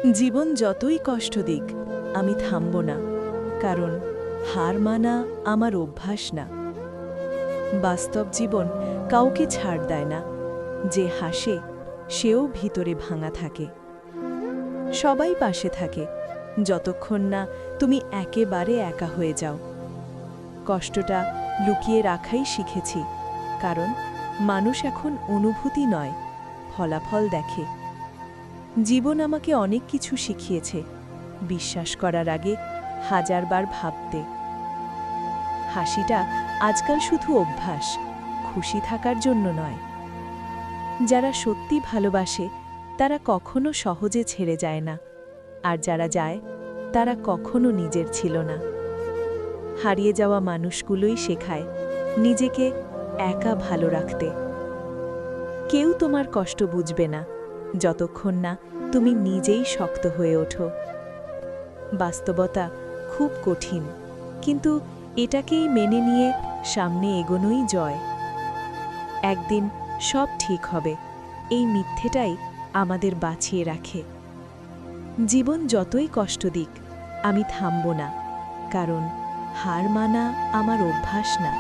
জীবন যতই কষ্ট দিক আমি থামব না, কারণ হার মানা আমার অভ্যাস না। বাস্তব জীবন কাউকে ছাড় দেয় না, যে হাসে সেও ভিতরে ভাঙা থাকে। সবাই পাশে থাকে যতক্ষণ না তুমি একেবারে একা হয়ে যাও। কষ্টটা লুকিয়ে রাখাই শিখেছি, কারণ মানুষ এখন অনুভূতি নয়, ফলাফল দেখে। জীবন আমাকে অনেক কিছু শিখিয়েছে, বিশ্বাস করার আগে হাজারবার ভাবতে। হাসিটা আজকাল শুধু অভ্যাস, খুশি থাকার জন্য নয়। যারা সত্যি ভালোবাসে তারা কখনো সহজে ছেড়ে যায় না, আর যারা যায় তারা কখনো নিজের ছিল না। হারিয়ে যাওয়া মানুষগুলোই শেখায় নিজেকে একা ভালো রাখতে। কেউ তোমার কষ্ট বুঝবে না যতক্ষণ না তুমি নিজেই শক্ত হয়ে ওঠো। বাস্তবতা খুব কঠিন, কিন্তু এটাকেই মেনে নিয়ে সামনে এগোনোই জয়। একদিন সব ঠিক হবে, এই মিথ্যেটাই আমাদের বাঁচিয়ে রাখে। জীবন যতই কষ্ট দিক আমি থামব না, কারণ হার মানা আমার অভ্যাস না।